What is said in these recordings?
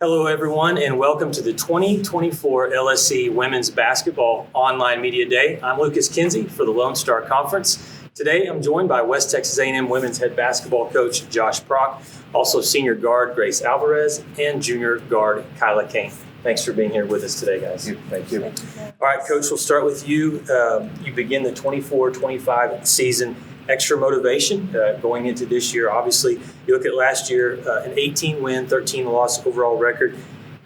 Hello, everyone, and welcome to the 2024 LSC Women's Basketball Online Media Day. I'm Lucas Kinsey for the Lone Star Conference. Today, I'm joined by West Texas A&M women's head basketball coach Josh Prock, also senior guard Grace Alvarez, and junior guard Kyla Kane. Thanks for being here with us today, guys. Thank you. All right, Coach, we'll start with you. You begin the 24-25 season. Extra motivation going into this year. Obviously, you look at last year, an 18-win, 13-loss overall record.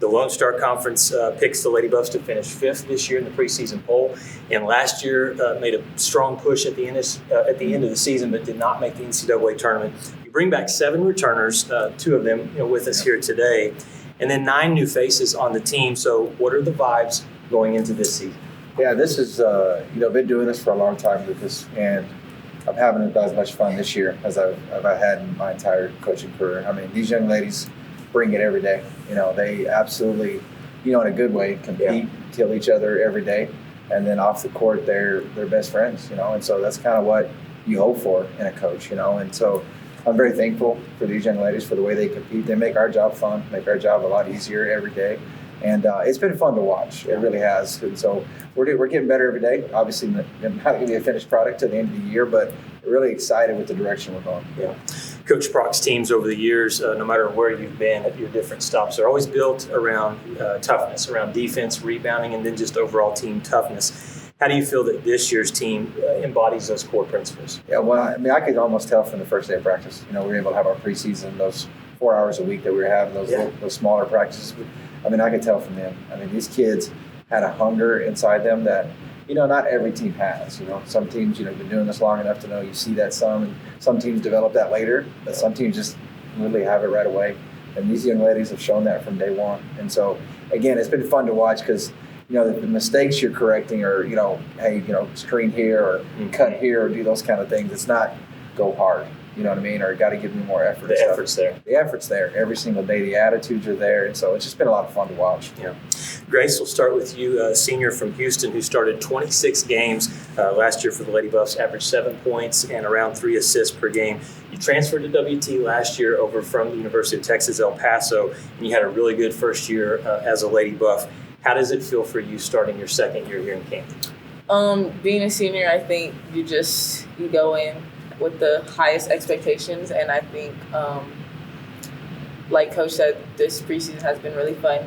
The Lone Star Conference picks the Lady Buffs to finish 5th this year in the preseason poll. And last year made a strong push at the end of the season, but did not make the NCAA tournament. You bring back 7 returners, 2 of them with us here today, and then 9 new faces on the team. So what are the vibes going into this season? Yeah, this is, been doing this for a long time, Lucas, and I'm having about as much fun this year as I've had in my entire coaching career. I mean, these young ladies bring it every day. They absolutely, in a good way, compete, kill each other every day. And then off the court, they're best friends, and so that's kind of what you hope for in a coach, And so I'm very thankful for these young ladies for the way they compete. They make our job fun, make our job a lot easier every day. And it's been fun to watch. It really has. And so we're getting better every day. Obviously, not going to be a finished product to the end of the year, but we're really excited with the direction we're going. Yeah. Coach Prock's teams over the years, no matter where you've been at your different stops, are always built around toughness, around defense, rebounding, and then just overall team toughness. How do you feel that this year's team embodies those core principles? Yeah, well, I could almost tell from the first day of practice. We were able to have our preseason, those 4 hours a week that we were having, those smaller practices. I could tell from them. These kids had a hunger inside them that, not every team has. Some teams, you've been doing this long enough to know you see that some, and some teams develop that later, but some teams just literally have it right away. And these young ladies have shown that from day one. And so, again, it's been fun to watch because, the mistakes you're correcting are, hey, screen here or cut here or do those kind of things. It's not go hard. You know what I mean? Or got to give me more effort. The effort's there. The effort's there every single day. The attitudes are there. And so it's just been a lot of fun to watch. Yeah. Grace, we'll start with you, a senior from Houston who started 26 games last year for the Lady Buffs, averaged 7 points and around 3 assists per game. You transferred to WT last year over from the University of Texas, El Paso, and you had a really good first year as a Lady Buff. How does it feel for you starting your second year here in Kane? Being a senior, I think you go in with the highest expectations, and I think, like Coach said, this preseason has been really fun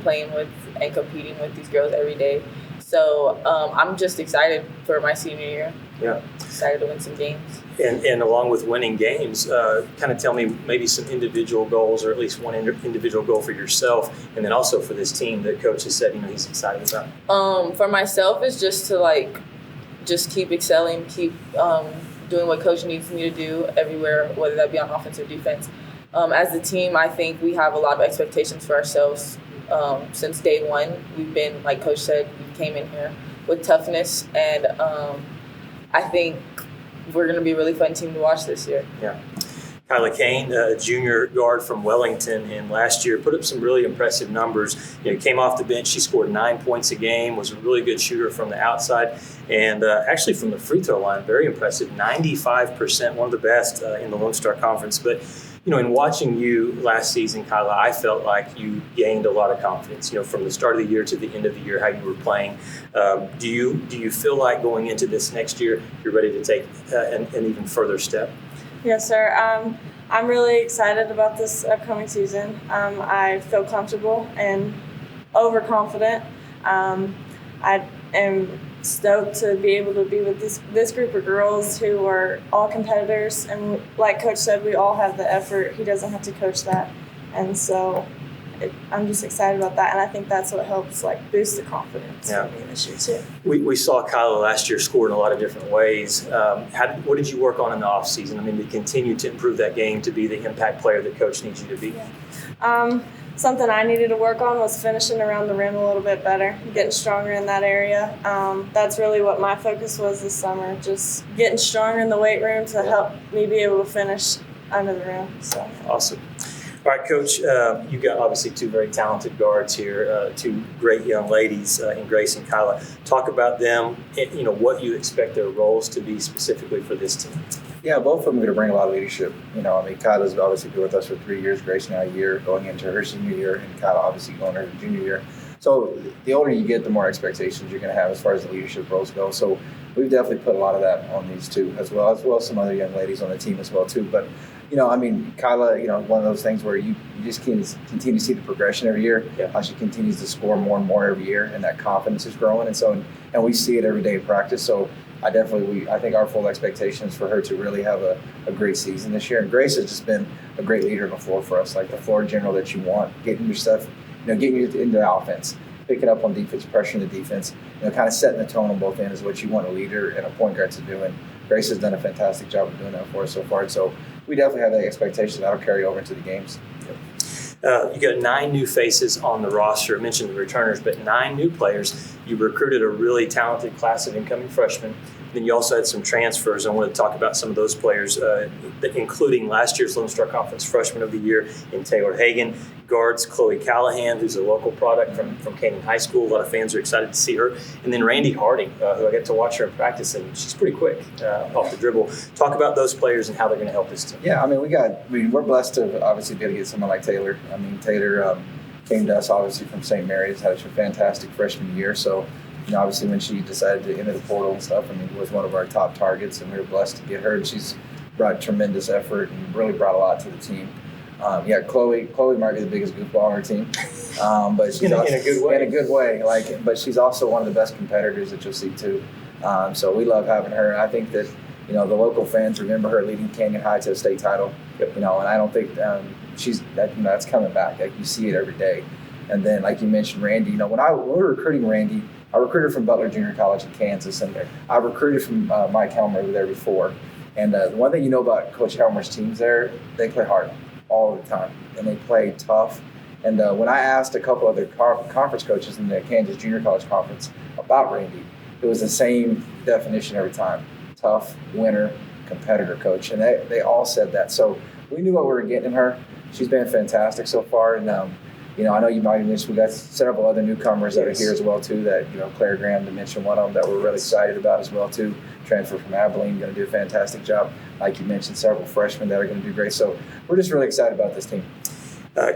playing with and competing with these girls every day. So I'm just excited for my senior year. Yeah, excited to win some games. And along with winning games, kind of tell me maybe some individual goals, or at least one individual goal for yourself, and then also for this team that Coach has said he's excited about. For myself, is just to just keep excelling, keep doing what Coach needs me to do everywhere, whether that be on offense or defense. As a team, I think we have a lot of expectations for ourselves. Since day one, we've been, like Coach said, we came in here with toughness, and I think we're going to be a really fun team to watch this year. Yeah. Kyla Kane, a junior guard from Wellington, and last year put up some really impressive numbers. Came off the bench, she scored 9 points a game, was a really good shooter from the outside, and actually from the free throw line, very impressive, 95%, one of the best in the Lone Star Conference. But in watching you last season, Kyla, I felt like you gained a lot of confidence. From the start of the year to the end of the year, how you were playing. Do you feel like going into this next year, you're ready to take an even further step? Yes, sir. I'm really excited about this upcoming season. I feel comfortable and overconfident. I am stoked to be able to be with this group of girls who are all competitors. And like Coach said, we all have the effort. He doesn't have to coach that. And so I'm just excited about that, and I think that's what helps boost the confidence for me this year too. We saw Kyla last year score in a lot of different ways. What did you work on in the off season? To continue to improve that game, to be the impact player that Coach needs you to be. Yeah. Something I needed to work on was finishing around the rim a little bit better, getting stronger in that area. That's really what my focus was this summer, just getting stronger in the weight room to help me be able to finish under the rim. So. Awesome. All right, Coach, you've got obviously two very talented guards here, two great young ladies in Grace and Kyla. Talk about them, what you expect their roles to be specifically for this team. Yeah, both of them are going to bring a lot of leadership. Kyla's obviously been with us for 3 years, Grace now a year, going into her senior year, and Kyla obviously going into her junior year. So the older you get, the more expectations you're going to have as far as the leadership roles go. So we've definitely put a lot of that on these two as well as some other young ladies on the team as well too. But Kyla, one of those things where you just can continue to see the progression every year. Yeah. How she continues to score more and more every year, and that confidence is growing. And we see it every day in practice. So I think our full expectation is for her to really have a great season this year. And Grace has just been a great leader on the floor for us, like the floor general that you want, getting your stuff, getting you into the offense, picking up on defense, pressuring the defense, kind of setting the tone on both ends is what you want a leader and a point guard to do. And Grace has done a fantastic job of doing that for us so far. So we definitely have that expectation that'll carry over into the games. You got 9 new faces on the roster. I mentioned the returners, but 9 new players. You recruited a really talented class of incoming freshmen. Then you also had some transfers. I want to talk about some of those players, including last year's Lone Star Conference Freshman of the Year in Taylor Hagan. Guards Chloe Callahan, who's a local product from Kane High School. A lot of fans are excited to see her. And then Randy Harding, who I get to watch her in practice, and she's pretty quick off the dribble. Talk about those players and how they're going to help this team. Yeah, we're blessed to obviously be able to get someone like Taylor. Taylor came to us obviously from St. Mary's, had a fantastic freshman year. So, obviously when she decided to enter the portal and stuff, was one of our top targets, and we were blessed to get her. And she's brought tremendous effort and really brought a lot to the team. Chloe might be the biggest goofball on our team, but she's in a good way. In a good way. But she's also one of the best competitors that you'll see too. So we love having her, and I think that the local fans remember her leading Canyon High to a state title. Yep. And I don't think that's coming back. You see it every day. And then, like you mentioned, Randy. When we were recruiting Randy, I recruited from Butler Junior College in Kansas, and I recruited from Mike Helmer there before. And the one thing about Coach Helmer's teams there, they play hard all the time, and they play tough. And when I asked a couple other conference coaches in the Kansas Junior College Conference about Randy, it was the same definition every time: tough, winner, competitor coach. And they all said that. So we knew what we were getting in her. She's been fantastic so far. And I know you might have mentioned we got several other newcomers that are here as well too. That Claire Graham, to mention one of them, that we're really excited about as well too. Transfer from Abilene, going to do a fantastic job. Like you mentioned, several freshmen that are going to do great. So we're just really excited about this team.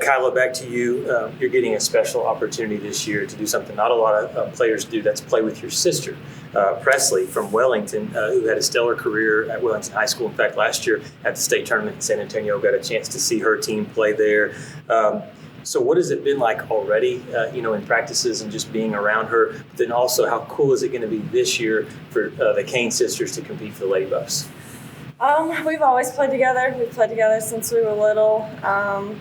Kyla, back to you. You're getting a special opportunity this year to do something not a lot of players do. That's play with your sister, Presley from Wellington, who had a stellar career at Wellington High School. In fact, last year at the state tournament in San Antonio, got a chance to see her team play there. So what has it been like already, in practices and just being around her? But then also, how cool is it going to be this year for the Kane sisters to compete for the Lady Buffs? We've always played together. We've played together since we were little.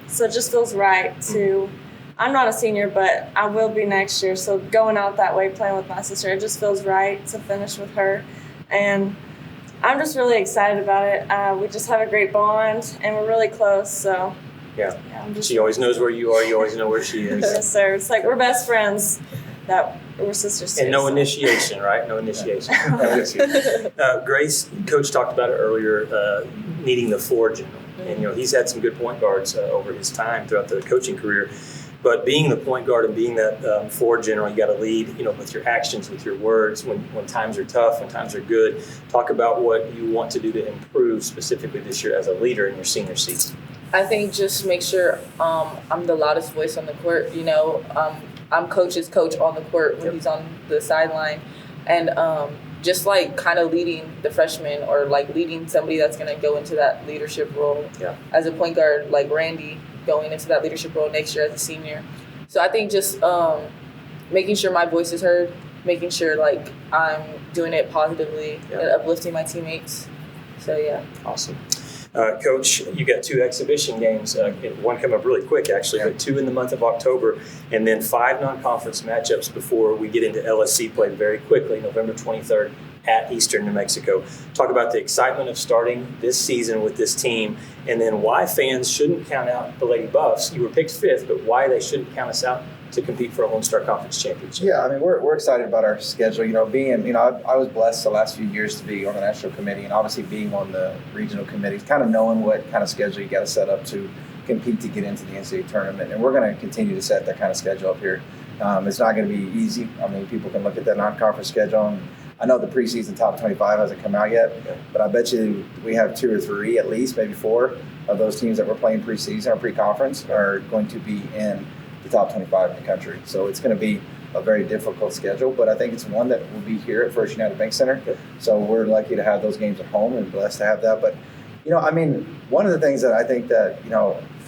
So it just feels right to – I'm not a senior, but I will be next year. So going out that way, playing with my sister, it just feels right to finish with her. And I'm just really excited about it. We just have a great bond, and we're really close. So, yeah she always knows where you are. You always know where she is. Yes, sir. It's like we're best friends. That we're sisters too. And no initiation, right? No initiation. Grace, Coach talked about it earlier, needing the floor general. And, he's had some good point guards over his time throughout the coaching career. But being the point guard and being that floor general, you got to lead, with your actions, with your words, when times are tough, when times are good. Talk about what you want to do to improve specifically this year as a leader in your senior season. I think just make sure I'm the loudest voice on the court. I'm coach's coach on the court when he's on the sideline. And just kind of leading the freshmen or leading somebody that's going to go into that leadership role as a point guard, like Randy going into that leadership role next year as a senior. So I think just making sure my voice is heard, making sure I'm doing it positively and uplifting my teammates. So, yeah. Awesome. Coach, you got 2 exhibition games, one come up really quick actually, but 2 in the month of October, and then 5 non-conference matchups before we get into LSC play very quickly, November 23rd at Eastern New Mexico. Talk about the excitement of starting this season with this team, and then why fans shouldn't count out the Lady Buffs. You were picked 5th, but why they shouldn't count us out to compete for a Lone Star Conference championship. Yeah, we're excited about our schedule. I was blessed the last few years to be on the national committee and obviously being on the regional committees, kind of knowing what kind of schedule you got to set up to compete to get into the NCAA tournament. And we're going to continue to set that kind of schedule up here. It's not going to be easy. I mean, people can look at that non-conference schedule. And I know the preseason top 25 hasn't come out yet, but I bet you we have 2 or 3, at least maybe 4 of those teams that we're playing preseason or pre-conference are going to be in the top 25 in the country. So it's going to be a very difficult schedule, but I think it's one that will be here at First United Bank Center. So we're lucky to have those games at home and blessed to have that. But, I mean, one of the things that I think that,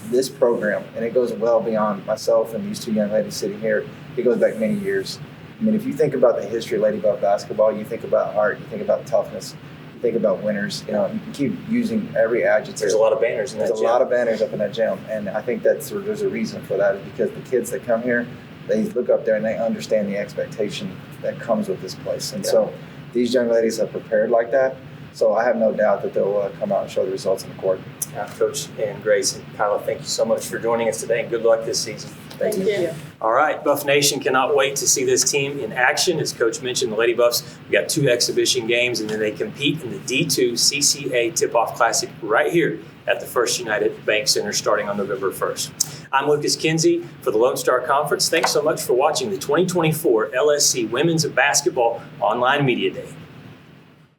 this program, and it goes well beyond myself and these 2 young ladies sitting here, it goes back many years. I mean, if you think about the history of Lady Buff basketball, you think about heart, you think about toughness, you think about winners. You can keep using every adjective. There's a lot of banners in that gym. There's a lot of banners up in that gym, and I think there's a reason for that, is because the kids that come here, they look up there and they understand the expectation that comes with this place. And so these young ladies have prepared like that. So I have no doubt that they'll come out and show the results on the court. Coach and Grace and Kyla, thank you so much for joining us today, and good luck this season. Thank you. All right, Buff Nation cannot wait to see this team in action. As Coach mentioned, the Lady Buffs, we got 2 exhibition games, and then they compete in the D2 CCA Tip-Off Classic right here at the First United Bank Center starting on November 1st. I'm Lucas Kinsey for the Lone Star Conference. Thanks so much for watching the 2024 LSC Women's Basketball Online Media Day.